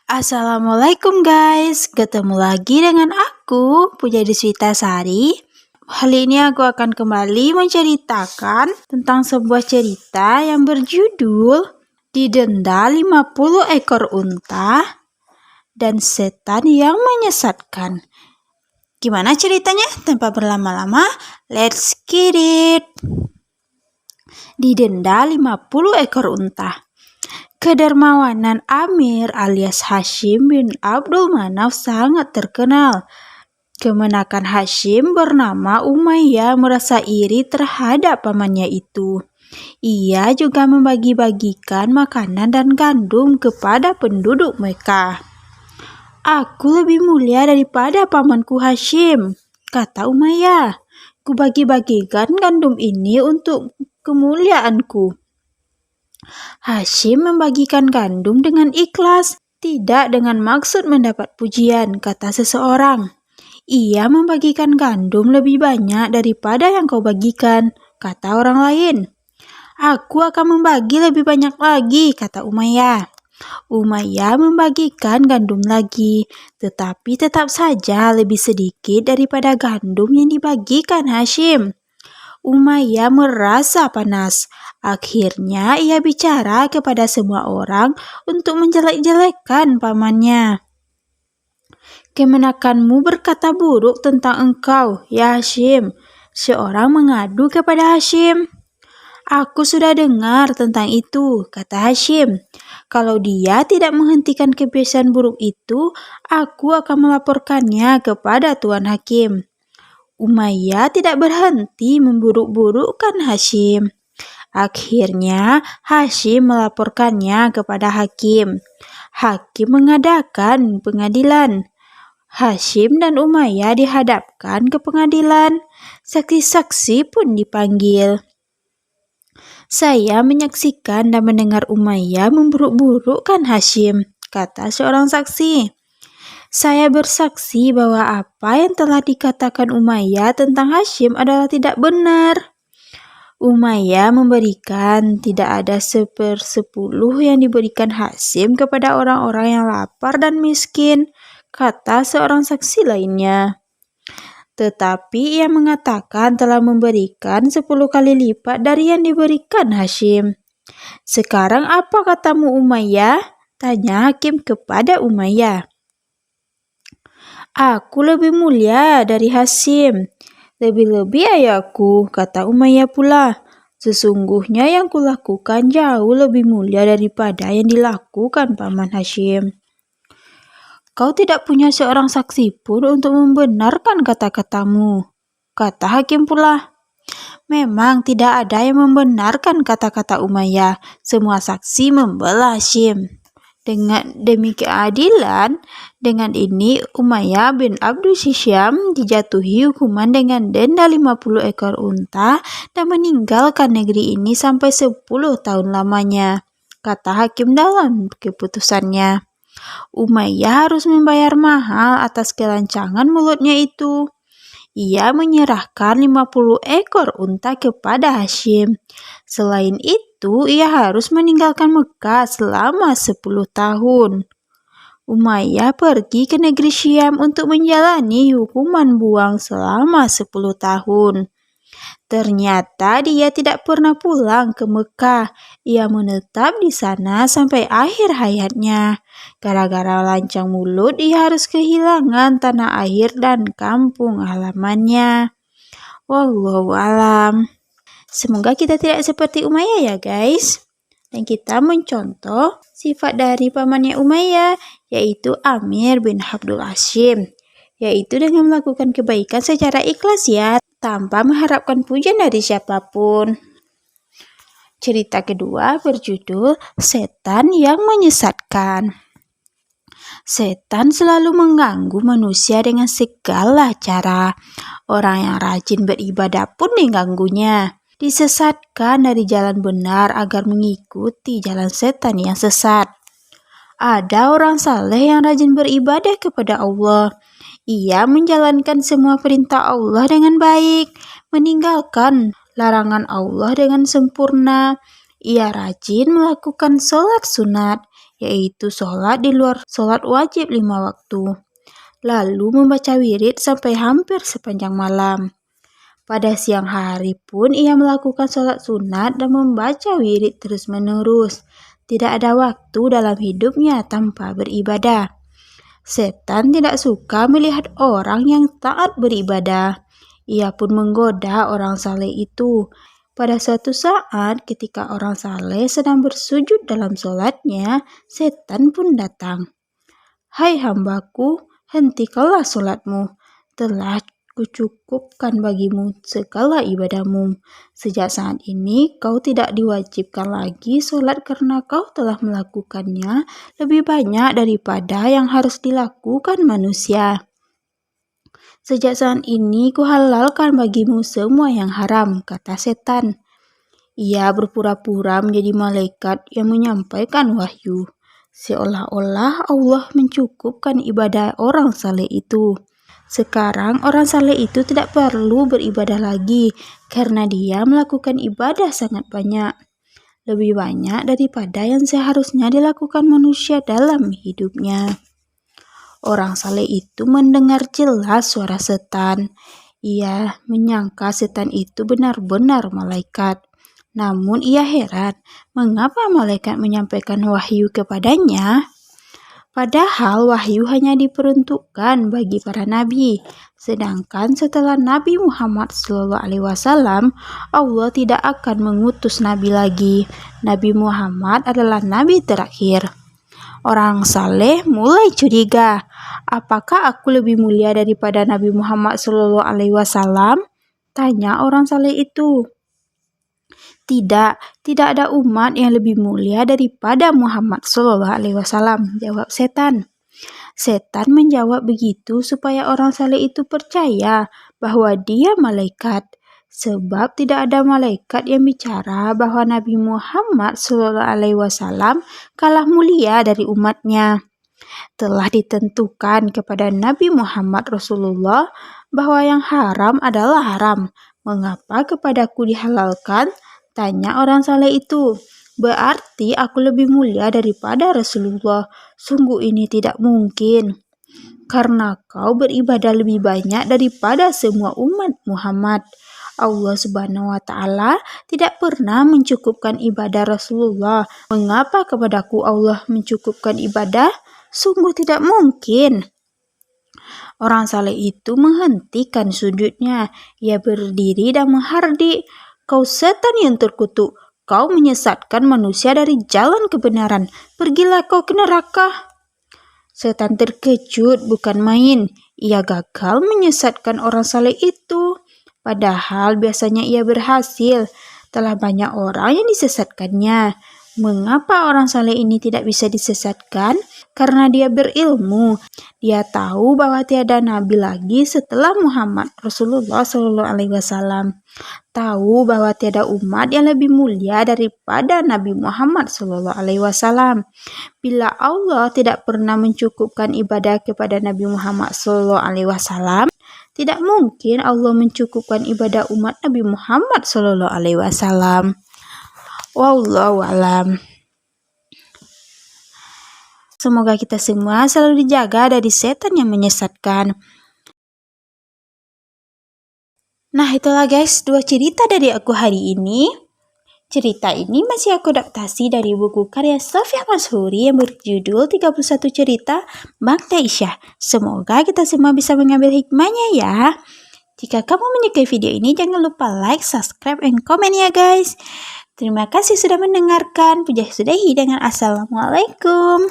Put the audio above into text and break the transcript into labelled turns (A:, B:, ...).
A: Assalamualaikum guys, ketemu lagi dengan aku, Pujadi Sari. Kali ini aku akan kembali menceritakan tentang sebuah cerita yang berjudul Didenda 50 ekor unta dan setan yang menyesatkan. Gimana ceritanya? Tanpa berlama-lama, let's get it! Didenda 50 ekor unta. Kedermawanan Amir alias Hashim bin Abdul Manaf sangat terkenal. Kemenakan Hashim bernama Umayyah merasa iri terhadap pamannya itu. Ia juga membagi-bagikan makanan dan gandum kepada penduduk Mekah. "Aku lebih mulia daripada pamanku Hashim," kata Umayyah. "Ku bagi-bagikan gandum ini untuk kemuliaanku." Hashim membagikan gandum dengan ikhlas, tidak dengan maksud mendapat pujian, kata seseorang. "Ia membagikan gandum lebih banyak daripada yang kau bagikan," kata orang lain. "Aku akan membagi lebih banyak lagi," kata Umayyah. Umayyah membagikan gandum lagi, tetapi tetap saja lebih sedikit daripada gandum yang dibagikan Hashim. Umayyah merasa panas. Akhirnya ia bicara kepada semua orang untuk menjelek-jelekkan pamannya. "Kemenakanmu berkata buruk tentang engkau, ya Hashim," seorang mengadu kepada Hashim. "Aku sudah dengar tentang itu," kata Hashim. "Kalau dia tidak menghentikan kebiasaan buruk itu, aku akan melaporkannya kepada Tuan Hakim." Umayyah tidak berhenti memburuk-burukkan Hashim. Akhirnya Hashim melaporkannya kepada hakim. Hakim mengadakan pengadilan. Hashim dan Umayyah dihadapkan ke pengadilan. Saksi-saksi pun dipanggil. "Saya menyaksikan dan mendengar Umayyah memburuk-burukkan Hashim," kata seorang saksi. "Saya bersaksi bahwa apa yang telah dikatakan Umayyah tentang Hashim adalah tidak benar." Umayyah memberikan tidak ada 1/10 yang diberikan Hashim kepada orang-orang yang lapar dan miskin, kata seorang saksi lainnya. Tetapi ia mengatakan telah memberikan 10 kali lipat dari yang diberikan Hashim. "Sekarang apa katamu Umayyah?" tanya hakim kepada Umayyah. "Aku lebih mulia dari Hashim. Lebih-lebih ayahku," kata Umayyah pula. "Sesungguhnya yang kulakukan jauh lebih mulia daripada yang dilakukan paman Hashim." "Kau tidak punya seorang saksi pun untuk membenarkan kata-katamu," kata hakim pula. Memang tidak ada yang membenarkan kata-kata Umayyah. Semua saksi membela Hashim. Demi keadilan, dengan ini Umayyah bin Abdul Syam dijatuhi hukuman dengan denda 50 ekor unta dan meninggalkan negeri ini sampai 10 tahun lamanya, kata hakim dalam keputusannya. Umayyah harus membayar mahal atas kelancangan mulutnya itu. Ia menyerahkan 50 ekor unta kepada Hashim. Selain itu, ia harus meninggalkan Mekah selama 10 tahun. Umayyah pergi ke negeri Syam untuk menjalani hukuman buang selama 10 tahun. Ternyata dia tidak pernah pulang ke Mekah. Ia menetap di sana sampai akhir hayatnya. Gara-gara lancang mulut, ia harus kehilangan tanah air dan kampung halamannya. Wallahu alam. Semoga kita tidak seperti Umayyah ya guys. Dan kita mencontoh sifat dari pamannya Umayyah, yaitu Amir bin Abdul Hashim, yaitu dengan melakukan kebaikan secara ikhlas ya, tanpa mengharapkan pujian dari siapapun. Cerita kedua berjudul Setan yang Menyesatkan. Setan selalu mengganggu manusia dengan segala cara. Orang yang rajin beribadah pun diganggunya. Disesatkan dari jalan benar agar mengikuti jalan setan yang sesat. Ada orang saleh yang rajin beribadah kepada Allah. Ia menjalankan semua perintah Allah dengan baik, meninggalkan larangan Allah dengan sempurna. Ia rajin melakukan sholat sunat. yaitu sholat di luar sholat wajib 5 waktu. Lalu membaca wirid sampai hampir sepanjang malam. Pada siang hari pun ia melakukan sholat sunat dan membaca wirid terus-menerus. Tidak ada waktu dalam hidupnya tanpa beribadah. Setan tidak suka melihat orang yang taat beribadah. Ia pun menggoda orang saleh itu. Pada suatu saat ketika orang saleh sedang bersujud dalam sholatnya, setan pun datang. "Hai hambaku, hentikanlah sholatmu. Telah kucukupkan bagimu segala ibadahmu. Sejak saat ini kau tidak diwajibkan lagi sholat karena kau telah melakukannya lebih banyak daripada yang harus dilakukan manusia. Sejak saat ini kuhalalkan bagimu semua yang haram," kata setan. Ia berpura-pura menjadi malaikat yang menyampaikan wahyu. Seolah-olah Allah mencukupkan ibadah orang saleh itu. Sekarang orang saleh itu tidak perlu beribadah lagi karena dia melakukan ibadah sangat banyak. Lebih banyak daripada yang seharusnya dilakukan manusia dalam hidupnya. Orang saleh itu mendengar jelas suara setan. Ia menyangka setan itu benar-benar malaikat. Namun ia heran, mengapa malaikat menyampaikan wahyu kepadanya? Padahal wahyu hanya diperuntukkan bagi para nabi. Sedangkan setelah Nabi Muhammad SAW, Allah tidak akan mengutus nabi lagi. Nabi Muhammad adalah nabi terakhir. Orang saleh mulai curiga, apakah aku lebih mulia daripada Nabi Muhammad SAW? Tanya orang saleh itu. Tidak ada umat yang lebih mulia daripada Muhammad SAW, jawab setan. Setan menjawab begitu supaya orang saleh itu percaya bahwa dia malaikat. Sebab tidak ada malaikat yang bicara bahwa Nabi Muhammad SAW kalah mulia dari umatnya. Telah ditentukan kepada Nabi Muhammad Rasulullah bahwa yang haram adalah haram. Mengapa kepadaku dihalalkan? Tanya orang saleh itu. Berarti aku lebih mulia daripada Rasulullah. Sungguh ini tidak mungkin. Karena kau beribadah lebih banyak daripada semua umat Muhammad. Allah Subhanahu wa Ta'ala tidak pernah mencukupkan ibadah Rasulullah. Mengapa kepadaku Allah mencukupkan ibadah? Sungguh tidak mungkin. Orang saleh itu menghentikan sujudnya. Ia berdiri dan menghardik. Kau setan yang terkutuk, kau menyesatkan manusia dari jalan kebenaran. Pergilah kau ke neraka. Setan terkejut bukan main. Ia gagal menyesatkan orang saleh itu. Padahal biasanya ia berhasil. Telah banyak orang yang disesatkannya. Mengapa orang saleh ini tidak bisa disesatkan? Karena dia berilmu. Dia tahu bahwa tiada nabi lagi setelah Muhammad Rasulullah SAW. Tahu bahwa tiada umat yang lebih mulia daripada Nabi Muhammad SAW. Bila Allah tidak pernah mencukupkan ibadah kepada Nabi Muhammad SAW, tidak mungkin Allah mencukupkan ibadah umat Nabi Muhammad SAW. Wallahu a'lam. Semoga kita semua selalu dijaga dari setan yang menyesatkan. Nah, itulah guys 2 cerita dari aku hari ini. Cerita ini masih aku adaptasi dari buku karya Sofia Mashuri yang berjudul 31 Cerita Bang Aisyah. Semoga kita semua bisa mengambil hikmahnya ya. Jika kamu menyukai video ini, jangan lupa like, subscribe, and komen ya guys. Terima kasih sudah mendengarkan. Puja sudahi dengan Assalamualaikum.